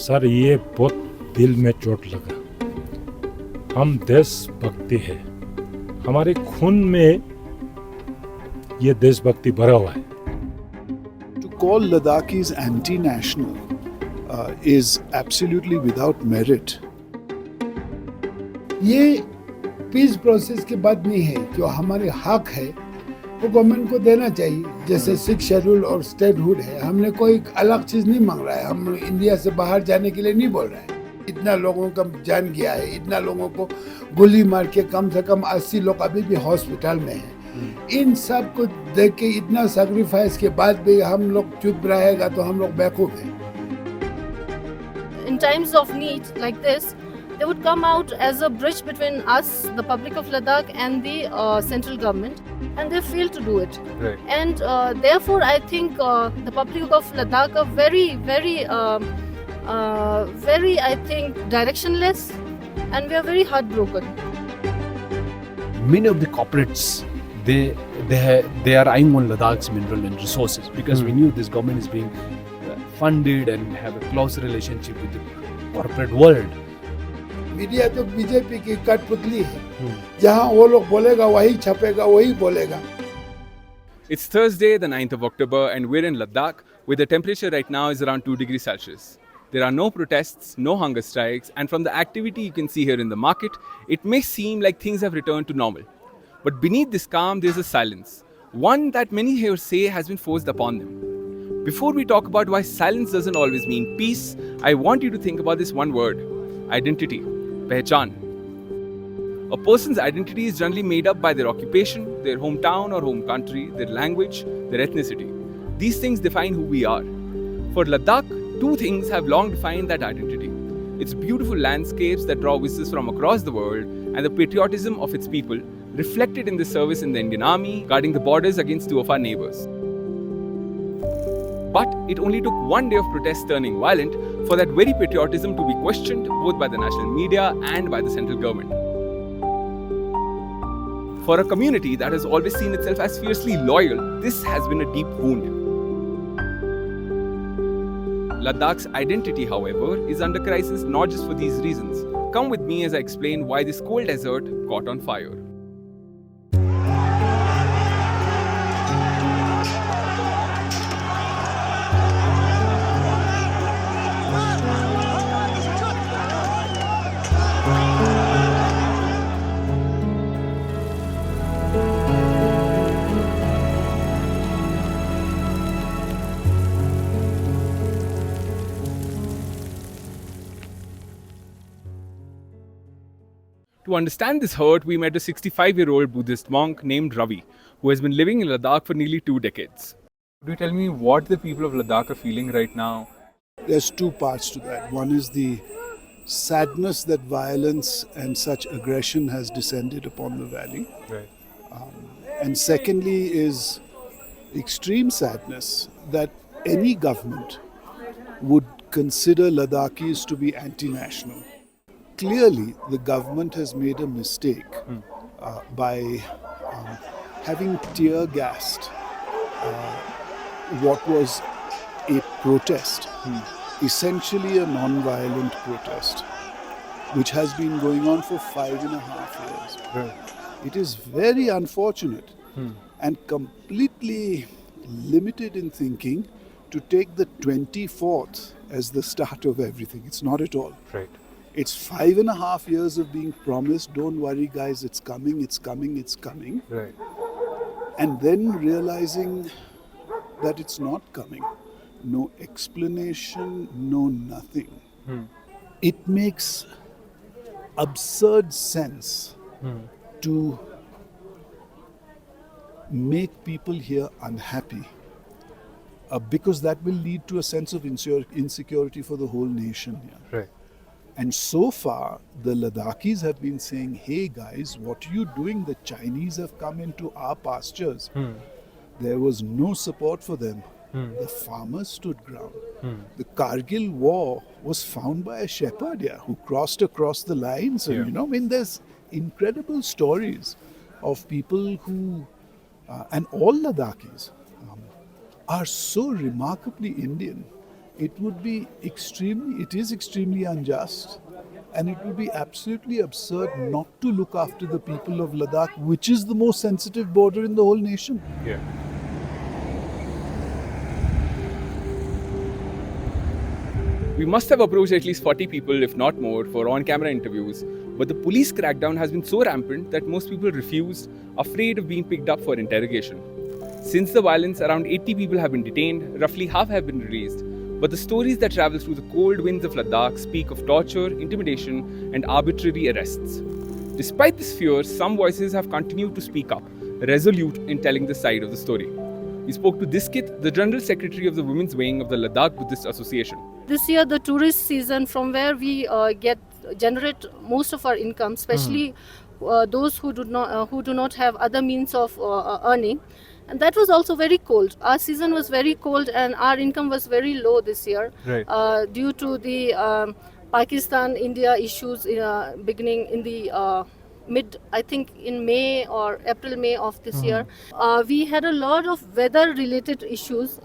Sir ये बहुत दिल में चोट लगा। हम देशभक्ति है, हमारे खून में ये देशभक्ति भरा हुआ है। To call Ladakhis anti-national is absolutely without merit. ये पीस प्रोसेस की बात नहीं है, जो हमारे हक है वो गवर्नमेंट को देना चाहिए। जैसे 6 शेड्यूल और स्टेटहुड है, हमने कोई अलग चीज नहीं मांग रहा है। हम इंडिया से बाहर जाने के लिए नहीं बोल रहे हैं। इतना लोगों का जान गया है, इतना लोगों को गोली मार के कम से कम 80 लोग अभी भी हॉस्पिटल में हैं। इन सब को देख के इतना सैक्रिफाइस के बाद भी हम लोग चुप रहेगा तो हम लोग बेवकूफ हैं। In times of need like this, they would come out as a bridge between us, the public of Ladakh, and the central government, and they fail to do it. Right. And therefore, I think the public of Ladakh are very, I think, directionless, and we are very heartbroken. Many of the corporates, they are eyeing on Ladakh's mineral and resources because we knew this government is being funded and have a close relationship with the corporate world. Media तो BJP की कठपुतली है, जहां वो लोग बोलेगा वही छपेगा, वही बोलेगा। It's Thursday, the 9th of October, and we're in Ladakh, where the temperature right now is around 2 degrees Celsius. There are no protests, no hunger strikes, and from the activity you can see here in the market, it may seem like things have returned to normal. But beneath this calm, there's a silence, one that many here say has been forced upon them. Before we talk about why silence doesn't always mean peace, I want you to think about this one word: identity, pehchan. A person's identity is generally made up by their occupation, their hometown or home country, their language, their ethnicity. These things define who we are. For Ladakh, two things have long defined that identity: its beautiful landscapes that draw visitors from across the world, and the patriotism of its people, reflected in the service in the Indian Army, guarding the borders against two of our neighbors. But it only took one day of protests turning violent for that very patriotism to be questioned both by the national media and by the central government. For a community that has always seen itself as fiercely loyal, this has been a deep wound. Ladakh's identity, however, is under crisis not just for these reasons. Come with me as I explain why this cold desert caught on fire. To understand this hurt, we met a 65-year-old Buddhist monk named Ravi, who has been living in Ladakh for nearly 2 decades. Could you tell me what the people of Ladakh are feeling right now? There's two parts to that. One is the sadness that violence and such aggression has descended upon the valley. Right. And secondly is extreme sadness that any government would consider Ladakhis to be anti-national. Clearly, the government has made a mistake by having tear gassed what was a protest, essentially a non-violent protest, which has been going on for 5.5 years. Right. It is very unfortunate and completely limited in thinking to take the 24th as the start of everything. It's not at all. Right. It's 5.5 years of being promised, don't worry guys, it's coming, it's coming, it's coming. Right. And then realizing that it's not coming. No explanation, no nothing. It makes absurd sense to make people here unhappy because that will lead to a sense of insecurity for the whole nation here. Right. And so far, the Ladakhis have been saying, hey guys, what are you doing? The Chinese have come into our pastures. There was no support for them. The farmers stood ground. The Kargil war was found by a shepherd here who crossed across the lines. And, there's incredible stories of people who, and all Ladakhis, are so remarkably Indian it is extremely unjust, and it would be absolutely absurd not to look after the people of Ladakh, which is the most sensitive border in the whole nation. Yeah. We must have approached at least 40 people, if not more, for on-camera interviews, but the police crackdown has been so rampant that most people refused, afraid of being picked up for interrogation. Since the violence, around 80 people have been detained, roughly half have been released, but the stories that travel through the cold winds of Ladakh speak of torture, intimidation, and arbitrary arrests. Despite this fear, some voices have continued to speak up, resolute in telling the side of the story. We spoke to Diskit, the General Secretary of the Women's Wing of the Ladakh Buddhist Association. This year, the tourist season, from where we generate most of our income, especially those who do not have other means of earning, and that was also very cold. Our season was very cold, and our income was very low this year, due to the Pakistan-India issues beginning in the I think in May or May of this year. We had a lot of weather-related issues.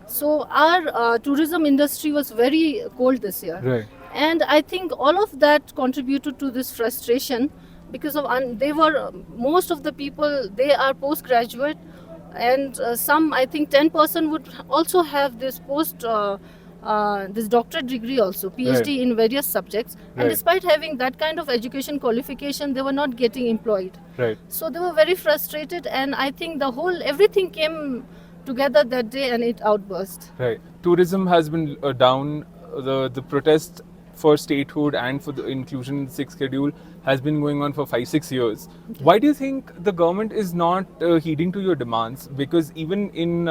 So our tourism industry was very cold this year. Right. And I think all of that contributed to this frustration because of most of the people, they are postgraduate, and some, I think 10% would also have this this doctorate degree also, PhD in various subjects. And despite having that kind of education qualification, they were not getting employed. Right. So they were very frustrated, and I think everything came together that day and it outburst. Right. Tourism has been down. The protest for statehood and for the inclusion in the 6th schedule has been going on for 5-6 years. Okay. Why do you think the government is not heeding to your demands? Because even in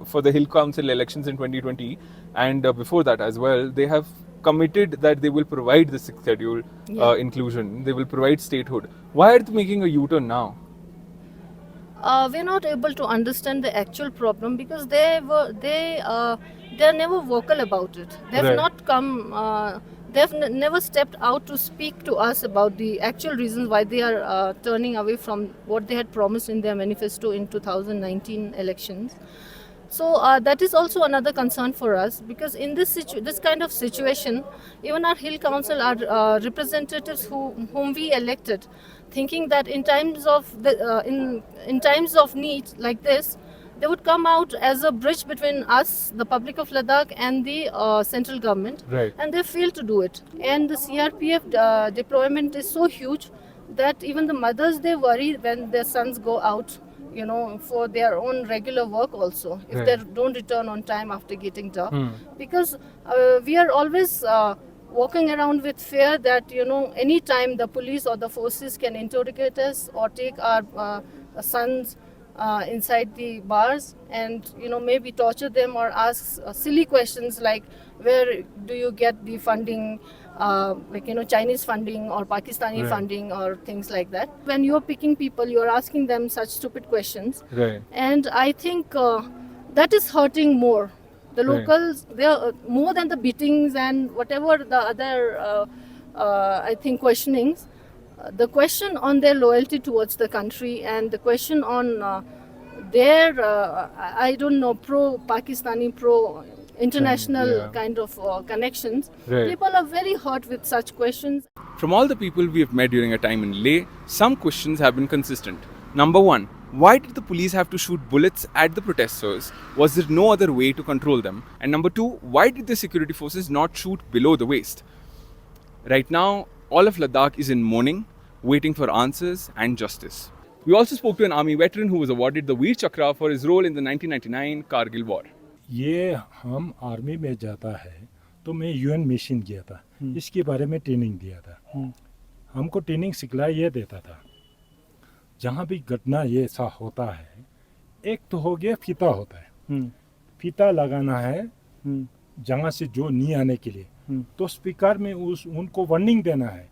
for the Hill Council elections in 2020 and before that as well, they have committed that they will provide the 6th schedule inclusion. They will provide statehood. Why are they making a U-turn now? We're not able to understand the actual problem because they're never vocal about it. They've not come. They've never stepped out to speak to us about the actual reasons why they are turning away from what they had promised in their manifesto in 2019 elections. So that is also another concern for us, because in this kind of situation, even our Hill Council, our representatives whom we elected, thinking that in times of need like this, they would come out as a bridge between us, the public of Ladakh, and the central government. Right. And they failed to do it. And the CRPF deployment is so huge that even the mothers, they worry when their sons go out, for their own regular work also, if they don't return on time after getting dark. Because we are always walking around with fear that, any time the police or the forces can interrogate us or take our sons inside the bars and, maybe torture them or ask silly questions like, where do you get the funding, Chinese funding or Pakistani funding or things like that. When you're picking people, you're asking them such stupid questions. Right. And I think that is hurting more. The locals, they are more than the beatings and whatever the other, I think, questionings. The question on their loyalty towards the country and the question on their, I don't know, pro-Pakistani, pro-international kind of connections. People are very hurt with such questions. From all the people we have met during our time in Leh, some questions have been consistent. Number one, why did the police have to shoot bullets at the protesters? Was there no other way to control them? And number two, why did the security forces not shoot below the waist? Right now, all of Ladakh is in mourning, waiting for answers and justice. We also spoke to an army veteran who was awarded the Veer Chakra for his role in the 1999 Kargil War. ये हम army में जाता है तो मैं UN mission गया था, इसके बारे में ट्रेनिंग दिया था. हमको ट्रेनिंग सिखलाई ये देता था, जहाँ भी घटना ये ऐसा होता है, एक तो हो गया फीता होता है, फीता लगाना है जहाँ से जो नहीं आने के लिए, तो स्पीकर में उनको वार्निंग देना है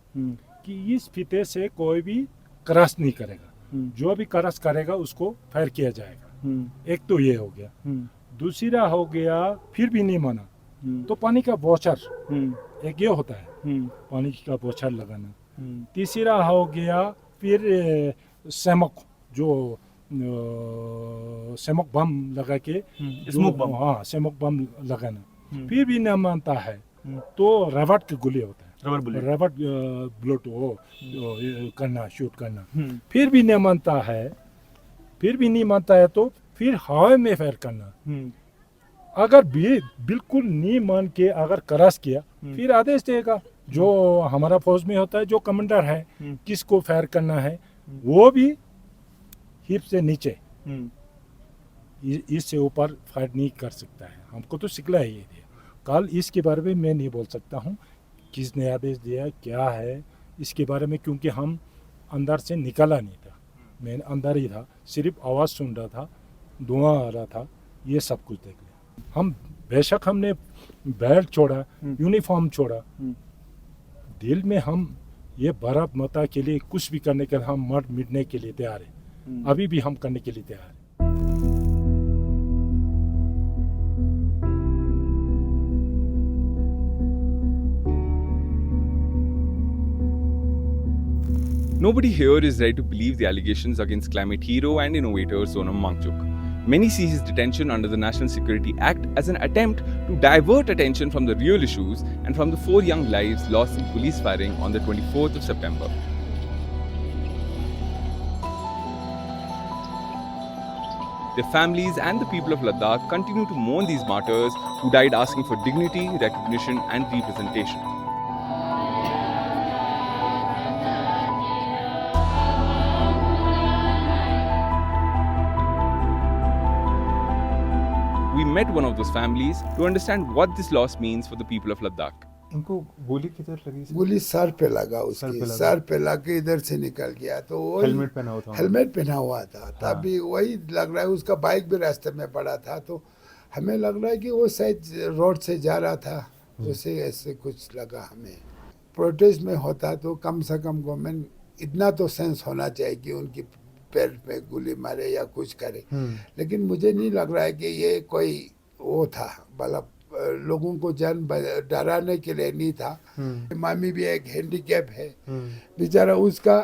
कि इस फीते से कोई भी क्रॉस नहीं करेगा, जो भी क्रॉस करेगा उसको फायर किया जाएगा. एक तो ये हो गया. दूसरा हो गया फिर भी नहीं माना तो पानी का बौछार, एक ये होता है, पानी का बौछार लगाना. तीसरा हो गया फिर स्मोक, जो स्मोक बम लगा के, स्मोक बम लगाना. फिर भी न मानता है तो रबड़ के गोली होता है, रबर बुलेट। रबड़ बुलेट वो ये करना, शूट करना, फिर भी नहीं मानता है, फिर भी नहीं मानता है तो फिर हवा में फायर करना। अगर भी बिल्कुल नहीं मान के अगर क्रॉस किया फिर आदेश देगा जो हमारा फौज में होता है, जो कमांडर है किसको फायर करना है वो भी हिप से नीचे इससे ऊपर फायर नहीं कर सकता है। हमको तो सिखला ही ये दिया। कल इसके बारे में मैं नहीं बोल सकता हूँ किसने आदेश दिया क्या है इसके बारे में, क्योंकि हम अंदर से निकला नहीं था, मैं अंदर ही था, सिर्फ आवाज़ सुन रहा था, धुआं आ रहा था, ये सब कुछ देख लिया। हम बेशक हमने बेल्ट छोड़ा, यूनिफॉर्म छोड़ा, दिल में हम ये भारत माता के लिए कुछ भी करने के लिए हम मर मिटने के लिए तैयार है, अभी भी हम करने के लिए तैयार है। Nobody here is ready to believe the allegations against climate hero and innovator Sonam Wangchuk. Many see his detention under the National Security Act as an attempt to divert attention from the real issues and from the 4 young lives lost in police firing on the 24th of September. Their families and the people of Ladakh continue to mourn these martyrs who died asking for dignity, recognition, and representation. We met one of those families to understand what this loss means for the people of Ladakh. उनको गोली किधर लगी sir? गोली sir पे लगा, sir पे उसके लगा। सर पे लग के इधर से निकल गया, तो वही हेलमेट पहना हुआ था। हेलमेट पहना हुआ था, तभी वही लग रहा है। उसका बाइक भी रास्ते में पड़ा था, तो हमें लग रहा है कि वो शायद रोड से जा रहा था, उसे ऐसे कुछ लगा हमें। प्रोटेस्ट में होता तो कम से कम गवर्नमेंट इतना तो सेंस होना चाहिए कि उनकी पैर में गोली मारे या कुछ करे, लेकिन मुझे नहीं लग रहा है कि ये कोई वो था, मतलब लोगों को जान डराने के लिए नहीं था। मामी भी एक हैंडीकैप है, बेचारा उसका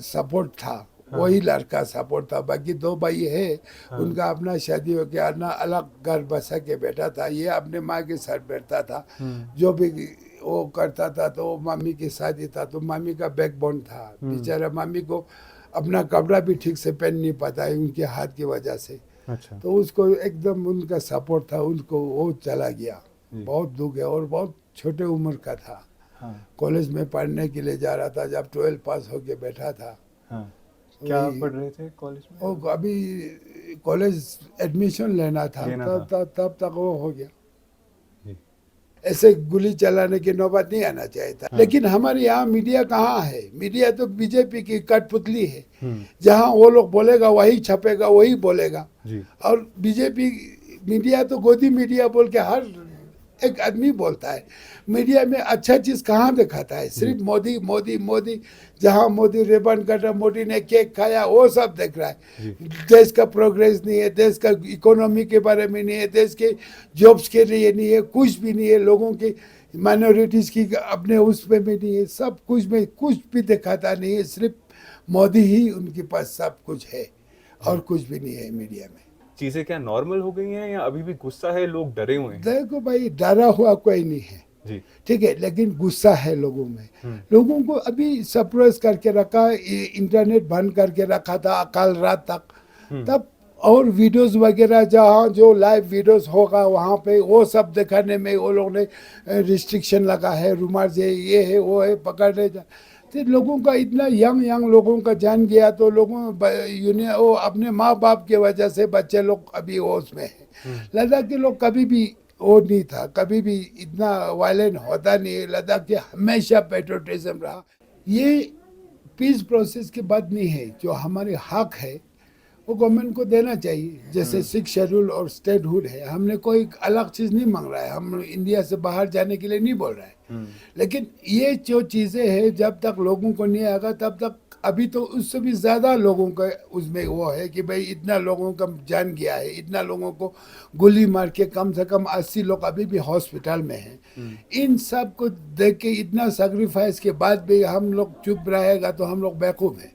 सपोर्ट था, वही लड़का सपोर्ट था। बाकी 2 भाई है, उनका अपना शादी हो गया, अपना अलग घर बसा के बैठा था। ये अपने माँ के साथ बैठता था, जो भी वो करता था तो वो मामी के साथ ही था, तो मामी का बैकबोन था। बेचारा मामी को अपना कपड़ा भी ठीक से पहन नहीं पाता है उनके हाथ की वजह से। अच्छा। तो उसको एकदम उनका सपोर्ट था, उनको वो चला गया, बहुत दुख है। और बहुत छोटे उम्र का था, कॉलेज में पढ़ने के लिए जा रहा था, जब 12 पास होके बैठा था। क्या वही- पढ़ रहे थे कॉलेज में? वो अभी कॉलेज एडमिशन लेना था, तब तक वो हो गया। ऐसे गोली चलाने की नौबत नहीं आना चाहिए था। लेकिन हमारे यहाँ मीडिया कहाँ है? मीडिया तो बीजेपी की कठपुतली है, जहाँ वो लोग बोलेगा वही छपेगा, वही बोलेगा। और बीजेपी मीडिया तो गोदी मीडिया बोल के हर एक आदमी बोलता है। मीडिया में अच्छा चीज कहाँ दिखाता है? सिर्फ मोदी मोदी मोदी, जहाँ मोदी रिबन कटा, मोदी ने केक खाया, वो सब देख रहा है। देश का प्रोग्रेस नहीं है, देश का इकोनॉमी के बारे में नहीं है, देश के जॉब्स के लिए नहीं है, कुछ भी नहीं है, लोगों की माइनॉरिटीज की अपने उसमें भी नहीं है, सब कुछ में कुछ भी दिखाता नहीं है। सिर्फ मोदी ही उनके पास सब कुछ है और कुछ भी नहीं है मीडिया में। चीजें क्या नॉर्मल हो गई हैं या अभी भी गुस्सा है, लोग डरे हुए हैं? देखो भाई, डरा हुआ कोई नहीं है, जी। ठीक है, लेकिन गुस्सा है लोगों में। लोगों को अभी सप्रेस करके रखा, इंटरनेट बंद करके रखा था कल रात तक, तब और वीडियोस वगैरह जहाँ जो लाइव वीडियोस होगा वहाँ पे वो सब दिखाने में वो लोग ने रिस्ट्रिक्शन लगा है, रुमाल से ये है वो है, पकड़ने तो लोगों का इतना यंग लोगों का जान गया, तो लोगों वो अपने माँ बाप की वजह से बच्चे लोग अभी होश में है। लद्दाख के लोग कभी भी वो नहीं था, कभी भी इतना वायलेंट होता नहीं है। लद्दाख के हमेशा पेट्रोटिज्म रहा। ये पीस प्रोसेस की बात नहीं है, जो हमारे हक है वो गवर्नमेंट को देना चाहिए। जैसे 6 शेड्यूल और स्टेटहुड है, हमने कोई अलग चीज़ नहीं मांग रहा है, हम इंडिया से बाहर जाने के लिए नहीं बोल रहा है। लेकिन ये जो चीज़ें हैं जब तक लोगों को नहीं आएगा तब तक, अभी तो उससे भी ज़्यादा लोगों का उसमें वो है कि भाई इतना लोगों का जान गया है, इतना लोगों को गोली मार के कम से कम 80 लोग अभी भी हॉस्पिटल में हैं। इन सब को देख के, इतना सेक्रीफाइस के बाद भी हम लोग चुप रहेगा तो हम लोग बेवकूफ़ हैं।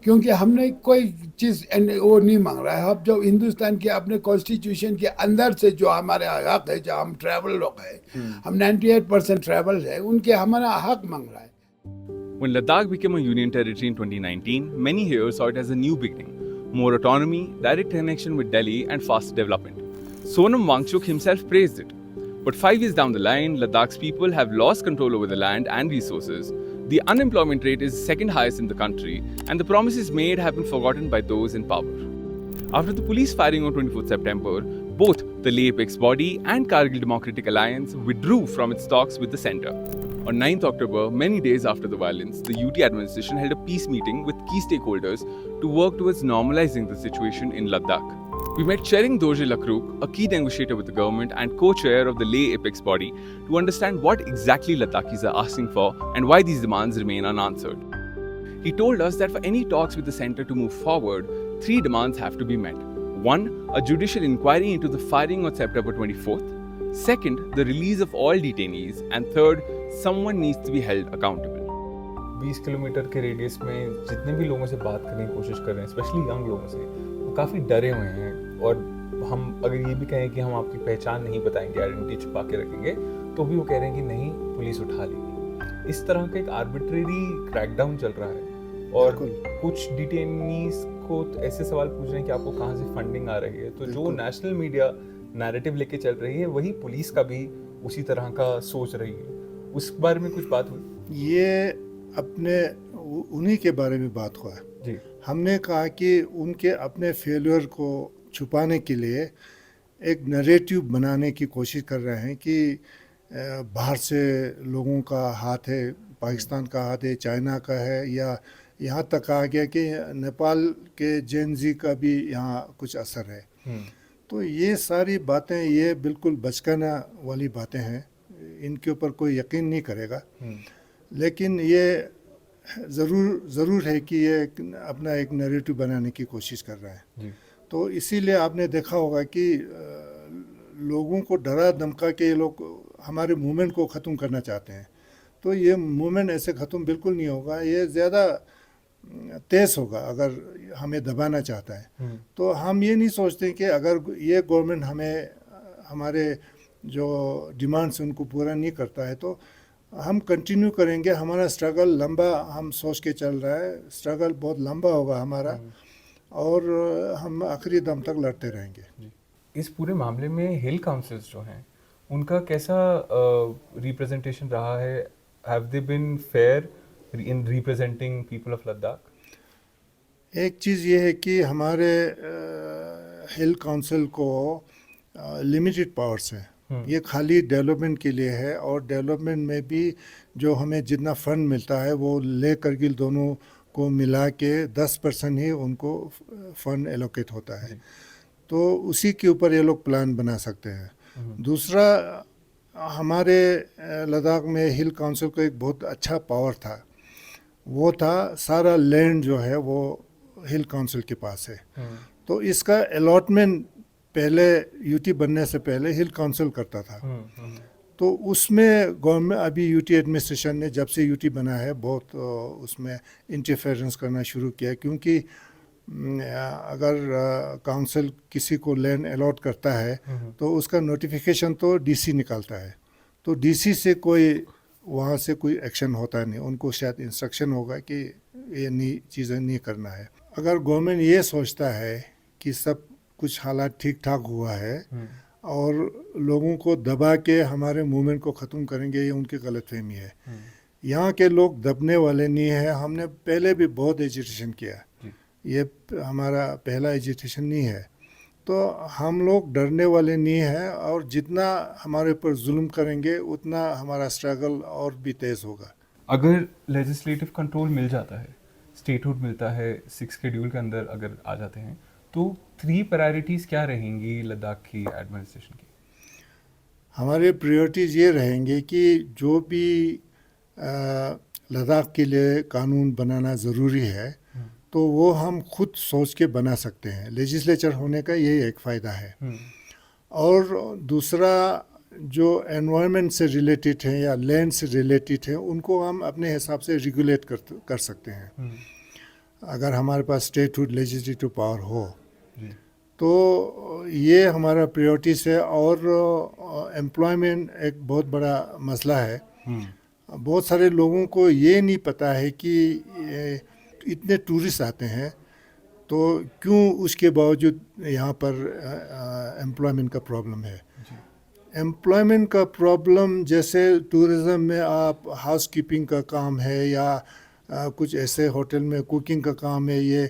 क्योंकि हमने कोई चीज़ वो नहीं मांग रहा है। अब जो हिंदुस्तान के अपने कॉन्स्टिट्यूशन के अंदर से जो हमारे हक है, जो हम ट्रैवल लोग हैं, हम 98% ट्रैवल है, उनके हमारा हक मांग रहा है। When Ladakh became a union territory in 2019, many here saw it as a new beginning. More autonomy, direct connection with Delhi, and faster development. Sonam Wangchuk himself praised it. But 5 years down the line, Ladakh's people have lost control over the land and resources. The unemployment rate is second highest in the country, and the promises made have been forgotten by those in power. After the police firing on 24th September, both the Leh Apex body and Kargil Democratic Alliance withdrew from its talks with the centre. On 9th October, many days after the violence, the UT administration held a peace meeting with key stakeholders to work towards normalizing the situation in Ladakh. We met Chering Dorje Lakruk, a key negotiator with the government and co-chair of the Leh Apex body, to understand what exactly Ladakhis are asking for and why these demands remain unanswered. He told us that for any talks with the centre to move forward, 3 demands have to be met. 1. A judicial inquiry into the firing on September 24th. Second, the release of all detainees. And third, someone needs to be held accountable. 20 kilometre के radius में जितने भी लोगों से बात करने की कोशिश कर रहे हैं, स्पेशली यंग लोगों से, वो काफ़ी डरे हुए हैं। और हम अगर ये भी कहें कि हम आपकी पहचान नहीं बताएंगे, आइडेंटिटी छुपा के रखेंगे, तो भी वो कह रहे हैं कि नहीं, पुलिस उठा लेगी। इस तरह का एक आर्बिट्रेरी क्रैकडाउन चल रहा है। और कुछ डिटेनीज को तो ऐसे सवाल पूछ रहे हैं कि आपको कहाँ से फंडिंग आ रही है। तो जो नेशनल मीडिया नैरेटिव लेके चल रही है, वही पुलिस का भी उसी तरह का सोच रही है। उस बारे में कुछ बात हुई? ये अपने उन्हीं के बारे में बात हुआ है जी। हमने कहा कि उनके अपने फेलियर को छुपाने के लिए एक नैरेटिव बनाने की कोशिश कर रहे हैं कि बाहर से लोगों का हाथ है, पाकिस्तान का हाथ है, चाइना का है, या यहाँ तक कहा गया कि नेपाल के जेनजी का भी यहाँ कुछ असर है। तो ये सारी बातें, ये बिल्कुल बचकाना वाली बातें हैं, इनके ऊपर कोई यकीन नहीं करेगा। लेकिन ये ज़रूर है कि ये अपना एक नैरेटिव बनाने की कोशिश कर रहा है। तो इसीलिए आपने देखा होगा कि लोगों को डरा धमका के ये लोग हमारे मूवमेंट को ख़त्म करना चाहते हैं। तो ये मूवमेंट ऐसे ख़त्म बिल्कुल नहीं होगा, ये ज़्यादा तेज़ होगा अगर हमें दबाना चाहता है। तो हम ये नहीं सोचते कि अगर ये गवर्नमेंट हमें हमारे जो डिमांड्स उनको पूरा नहीं करता है तो हम कंटिन्यू करेंगे। हमारा स्ट्रगल लंबा, हम सोच के चल रहा है, स्ट्रगल बहुत लंबा होगा हमारा, और हम आखिरी दम तक लड़ते रहेंगे। इस पूरे मामले में हिल काउंसिल्स जो हैं, उनका कैसा रिप्रेजेंटेशन रहा है? Have they been fair in representing people of Ladakh? एक चीज़ ये है कि हमारे हिल काउंसिल को लिमिटेड पावर्स हैं। ये खाली डेवलपमेंट के लिए है, और डेवलपमेंट में भी जो हमें जितना फंड मिलता है वो लेह करगिल दोनों को मिला के 10% ही उनको फंड एलोकेट होता है। तो उसी के ऊपर ये लोग प्लान बना सकते हैं। दूसरा, हमारे लद्दाख में हिल काउंसिल को एक बहुत अच्छा पावर था, वो था सारा लैंड जो है वो हिल काउंसिल के पास है। तो इसका अलॉटमेंट पहले यूटी बनने से पहले हिल काउंसिल करता था। तो उसमें गवर्नमेंट, अभी यूटी एडमिनिस्ट्रेशन ने जब से यूटी बना है बहुत उसमें इंटरफेरेंस करना शुरू किया, क्योंकि अगर काउंसिल किसी को लैंड अलॉट करता है तो उसका नोटिफिकेशन तो डीसी निकालता है। तो डीसी से कोई वहाँ से कोई एक्शन होता नहीं, उनको शायद इंस्ट्रक्शन होगा कि ये नहीं चीज़ें नहीं करना है। अगर गवर्नमेंट ये सोचता है कि सब कुछ हालात ठीक ठाक हुआ है और लोगों को दबा के हमारे मूवमेंट को ख़त्म करेंगे, ये उनकी गलतफहमी है। यहाँ के लोग दबने वाले नहीं हैं। हमने पहले भी बहुत एजिटेशन किया, ये हमारा पहला एजिटेशन नहीं है। तो हम लोग डरने वाले नहीं हैं, और जितना हमारे ऊपर जुल्म करेंगे उतना हमारा स्ट्रगल और भी तेज़ होगा। अगर लेजिस्लेटिव कंट्रोल मिल जाता है, स्टेटहुड मिलता है, 6 शेड्यूल के अंदर अगर आ जाते हैं, तो 3 प्रायोरिटीज़ क्या रहेंगी लद्दाख की एडमिनिस्ट्रेशन की? हमारे प्रायोरिटीज़ ये रहेंगे कि जो भी लद्दाख के लिए कानून बनाना ज़रूरी है तो वो हम खुद सोच के बना सकते हैं। लेजिस्लेचर होने का यही एक फ़ायदा है। और दूसरा, जो एनवायरनमेंट से रिलेटेड है या लैंड से रिलेटेड है, उनको हम अपने हिसाब से रेगुलेट कर सकते हैं। अगर हमारे पास स्टेटहुड लेजिस्लेटिव पावर हो तो ये हमारा प्रायोरिटीज है। और एम्प्लॉयमेंट एक बहुत बड़ा मसला है। बहुत सारे लोगों को ये नहीं पता है कि इतने टूरिस्ट आते हैं तो क्यों उसके बावजूद यहाँ पर एम्प्लॉयमेंट का प्रॉब्लम है। एम्प्लॉयमेंट का प्रॉब्लम जैसे टूरिज़्म में आप हाउसकीपिंग का काम है या कुछ ऐसे होटल में कुकिंग का काम है,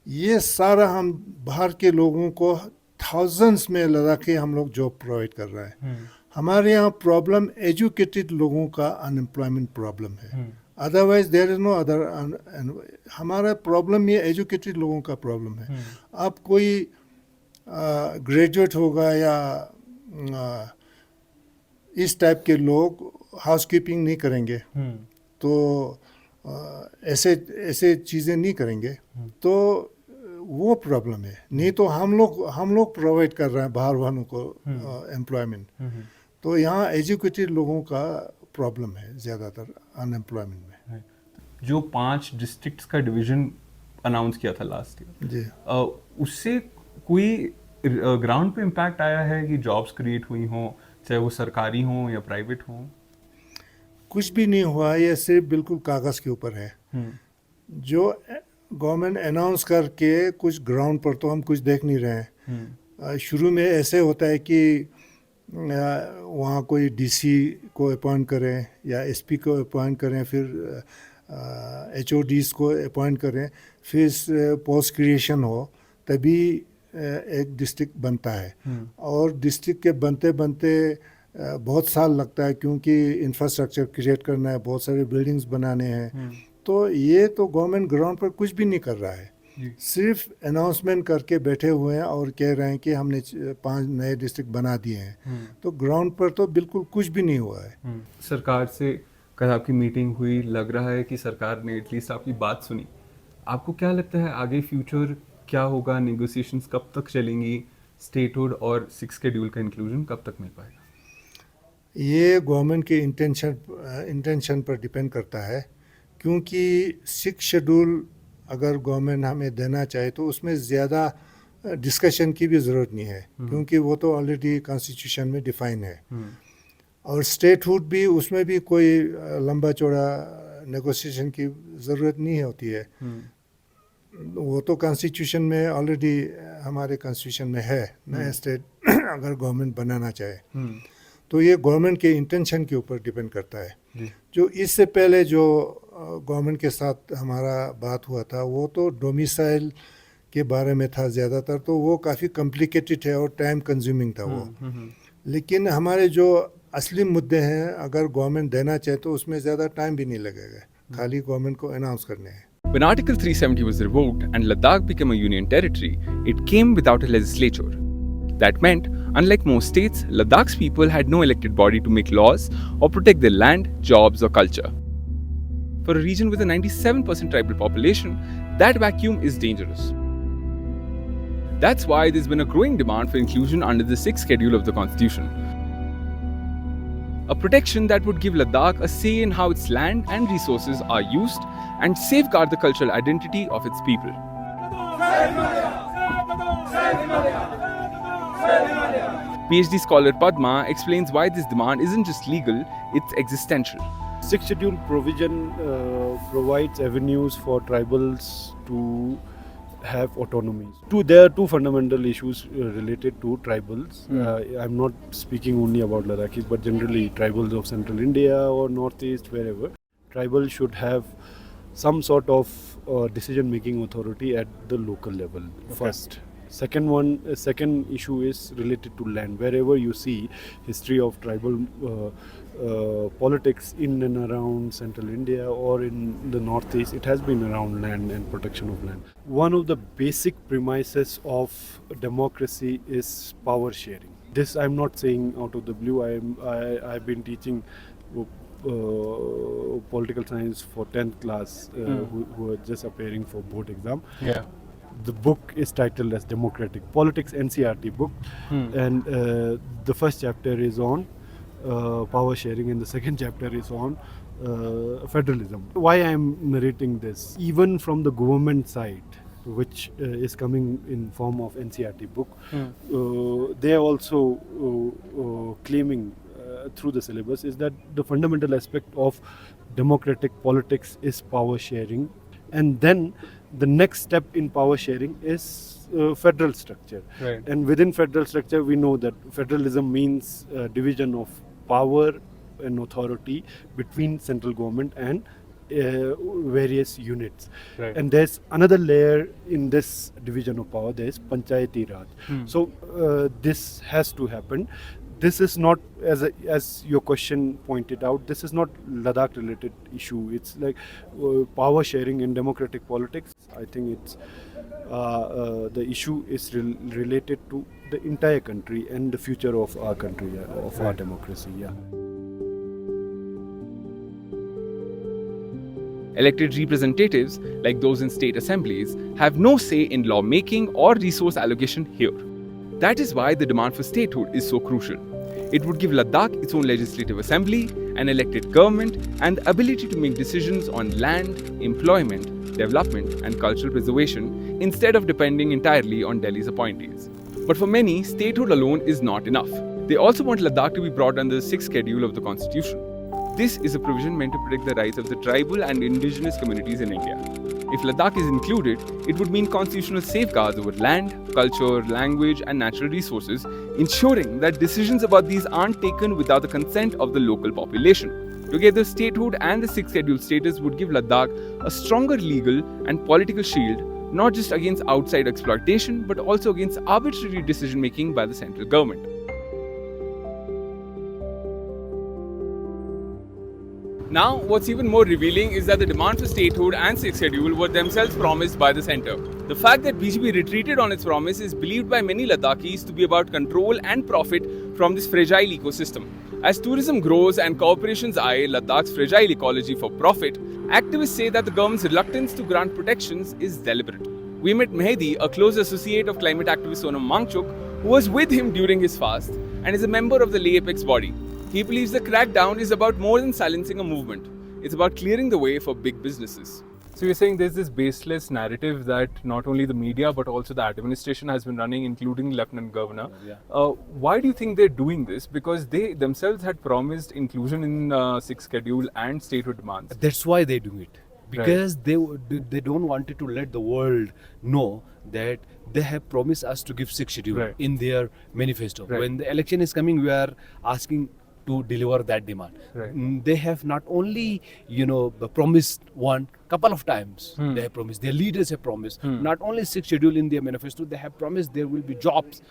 ये सारा हम बाहर के लोगों को थाउजेंड्स में लगा के हम लोग जॉब प्रोवाइड कर रहे हैं। हमारे यहाँ प्रॉब्लम एजुकेटेड लोगों का अनएम्प्लॉयमेंट प्रॉब्लम है। Otherwise there is no other. हमारा प्रॉब्लम ये एजुकेटेड लोगों का प्रॉब्लम है। अब कोई ग्रेजुएट होगा या इस टाइप के लोग हाउसकीपिंग नहीं करेंगे तो ऐसे चीज़ें नहीं करेंगे तो वो प्रॉब्लम है। नहीं तो हम लोग प्रोवाइड कर रहे हैं बाहर वालों को एम्प्लॉयमेंट। तो यहाँ एजुकेटेड लोगों का प्रॉब्लम है ज़्यादातर अनएम्प्लॉयमेंट में। जो 5 डिस्ट्रिक्ट्स का डिवीजन अनाउंस किया था लास्ट ईयर जी, उससे कोई ग्राउंड पे इम्पैक्ट आया है कि जॉब्स क्रिएट हुई हों, चाहे वो सरकारी हों या प्राइवेट हों? कुछ भी नहीं हुआ। ये सिर्फ बिल्कुल कागज़ के ऊपर है। जो गवर्नमेंट अनाउंस करके कुछ ग्राउंड पर तो हम कुछ देख नहीं रहे हैं। शुरू में ऐसे होता है कि वहाँ कोई डीसी को अपॉइंट करें या एसपी को अपॉइंट करें, फिर एचओडीज को अपॉइंट करें, फिर पोस्ट क्रिएशन हो तभी एक डिस्ट्रिक्ट बनता है। और डिस्ट्रिक्ट के बनते बनते बहुत साल लगता है क्योंकि इंफ्रास्ट्रक्चर क्रिएट करना है, बहुत सारे बिल्डिंग्स बनाने हैं। तो ये तो गवर्नमेंट ग्राउंड पर कुछ भी नहीं कर रहा है, सिर्फ अनाउंसमेंट करके बैठे हुए हैं और कह रहे हैं कि हमने 5 नए डिस्ट्रिक्ट बना दिए हैं। तो ग्राउंड पर तो बिल्कुल कुछ भी नहीं हुआ है। सरकार से कल आपकी मीटिंग हुई, लग रहा है कि सरकार ने एटलीस्ट आपकी बात सुनी। आपको क्या लगता है आगे फ्यूचर क्या होगा? नेगोशिएशंस कब तक चलेंगी? स्टेटहुड और 6 शेड्यूल का इंक्लूजन कब तक मिल पाएगा? ये गवर्नमेंट के इंटेंशन पर डिपेंड करता है, क्योंकि 6 शेड्यूल अगर गवर्नमेंट हमें देना चाहे तो उसमें ज़्यादा डिस्कशन की भी ज़रूरत नहीं है, क्योंकि वो तो ऑलरेडी कॉन्स्टिट्यूशन में डिफाइन है। और स्टेटहुड भी, उसमें भी कोई लंबा चौड़ा नेगोशिएशन की ज़रूरत नहीं होती है। वो तो कॉन्स्टिट्यूशन में ऑलरेडी, हमारे कॉन्स्टिट्यूशन में है नया स्टेट अगर गवर्नमेंट बनाना चाहे। तो ये गवर्नमेंट के इंटेंशन के ऊपर डिपेंड करता है। जो इससे पहले जो गवर्नमेंट के साथ हमारा बात हुआ था वो तो डोमिसाइल के बारे में था ज़्यादातर, तो वो काफ़ी कॉम्प्लिकेटेड है और टाइम कंज्यूमिंग था वो। लेकिन हमारे जो असली मुद्दे हैं अगर गवर्नमेंट देना चाहे तो उसमें ज़्यादा टाइम भी नहीं लगेगा, खाली गवर्नमेंट को अनाउंस करने हैं। When Article 370 was revoked and Ladakh became a union territory, it came without a legislature. That meant, unlike most states, Ladakh's people had no elected body to make laws or protect their land, jobs, or culture. For a region with a 97% tribal population, that vacuum is dangerous. That's why there's been a growing demand for inclusion under the 6th schedule of the Constitution. A protection that would give Ladakh a say in how its land and resources are used and safeguard the cultural identity of its people. PhD scholar Padma explains why this demand isn't just legal, it's existential. 6th schedule provision provides avenues for tribals to have autonomy. There are two fundamental issues related to tribals. I'm not speaking only about Ladakhis, but generally tribals of central India or northeast, wherever. Tribals should have some sort of decision-making authority at the local level first. Second issue is related to land. Wherever you see history of tribal politics in and around central India or in the northeast, it has been around land and protection of land. One of the basic premises of democracy is power sharing. This I'm not saying out of the blue. I've been teaching political science for 10th class who are just appearing for board exam. Yeah. The book is titled as Democratic Politics, NCRT book, and the first chapter is on power sharing and the second chapter is on federalism. Why I am narrating this? Even from the government side, which is coming in form of NCERT book, they are also claiming through the syllabus is that the fundamental aspect of democratic politics is power sharing, and then the next step in power sharing is federal structure. Right. And within federal structure, we know that federalism means division of power and authority between central government and various units. Right. And there's another layer in this division of power. There's Panchayati Raj. So this has to happen. This is not, as your question pointed out, this is not Ladakh related issue. It's like power sharing in democratic politics. I think it's the issue is related to the entire country and the future of our country, of our democracy. Yeah. Elected representatives, like those in state assemblies, have no say in lawmaking or resource allocation here. That is why the demand for statehood is so crucial. It would give Ladakh its own legislative assembly, an elected government, and the ability to make decisions on land, employment, development, and cultural preservation instead of depending entirely on Delhi's appointees. But for many, statehood alone is not enough. They also want Ladakh to be brought under the 6th schedule of the constitution. This is a provision meant to protect the rights of the tribal and indigenous communities in India. If Ladakh is included, it would mean constitutional safeguards over land, culture, language, and natural resources, ensuring that decisions about these aren't taken without the consent of the local population. Together, statehood and the 6th schedule status would give Ladakh a stronger legal and political shield, not just against outside exploitation, but also against arbitrary decision making by the central government. Now, what's even more revealing is that the demand for statehood and 6th schedule were themselves promised by the centre. The fact that BJP retreated on its promise is believed by many Ladakhis to be about control and profit from this fragile ecosystem. As tourism grows and corporations eye Ladakh's fragile ecology for profit, activists say that the government's reluctance to grant protections is deliberate. We met Mehdi, a close associate of climate activist Sonam Wangchuk, who was with him during his fast and is a member of the Leh Apex body. He believes the crackdown is about more than silencing a movement. It's about clearing the way for big businesses. So you're saying there's this baseless narrative that not only the media but also the administration has been running, including Lieutenant Governor. Why do you think they're doing this? Because they themselves had promised inclusion in 6th schedule and statehood demands. That's why they do it. Because they don't want to let the world know that they have promised us to give 6th schedule in their manifesto. When the election is coming, we are asking to deliver that demand. They have not only, promised one couple of times. They have promised. Their leaders have promised. Not only 6th schedule in their manifesto, they have promised there will be jobs.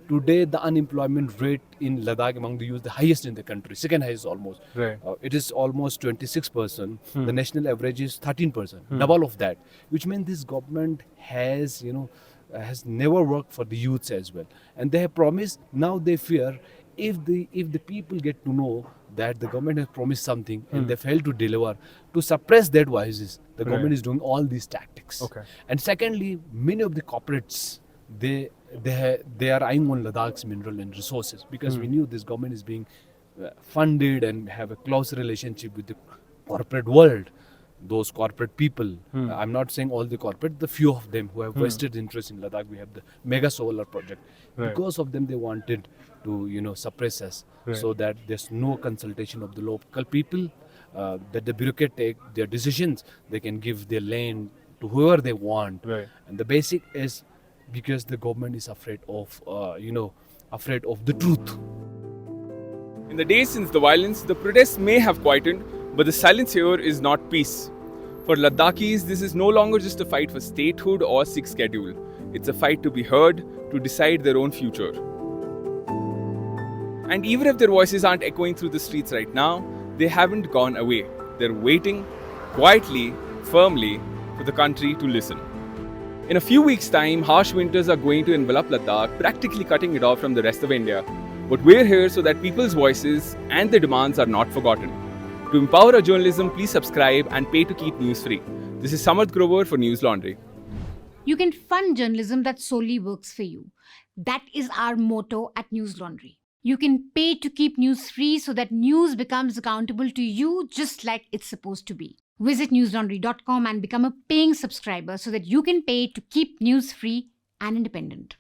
Today, the unemployment rate in Ladakh among the youth, the highest in the country, second highest almost. It is almost 26%. The national average is 13%, double of that. Which means this government has, has never worked for the youths as well. And they have promised. Now they fear if the people get to know that the government has promised something and they fail to deliver, to suppress their voices, the government is doing all these tactics. And secondly, many of the corporates, they are eyeing on Ladakh's mineral and resources, because we knew this government is being funded and have a close relationship with the corporate world. Those corporate people, I'm not saying all the corporate, the few of them who have vested interest in Ladakh. We have the mega solar project. Because of them, they wanted to, suppress us, so that there's no consultation of the local people, that the bureaucrat take their decisions. They can give their land to whoever they want. And the basic is because the government is afraid of, afraid of the truth. In the days since the violence, the protests may have quietened, but the silence here is not peace. For Ladakhis, this is no longer just a fight for statehood or 6th schedule. It's a fight to be heard, to decide their own future. And even if their voices aren't echoing through the streets right now, they haven't gone away. They're waiting, quietly, firmly, for the country to listen. In a few weeks' time, harsh winters are going to envelop Ladakh, practically cutting it off from the rest of India. But we're here so that people's voices and their demands are not forgotten. To empower our journalism, please subscribe and pay to keep news free. This is Samarth Grover for News Laundry. You can fund journalism that solely works for you. That is our motto at News Laundry. You can pay to keep news free so that news becomes accountable to you just like it's supposed to be. Visit newslaundry.com and become a paying subscriber so that you can pay to keep news free and independent.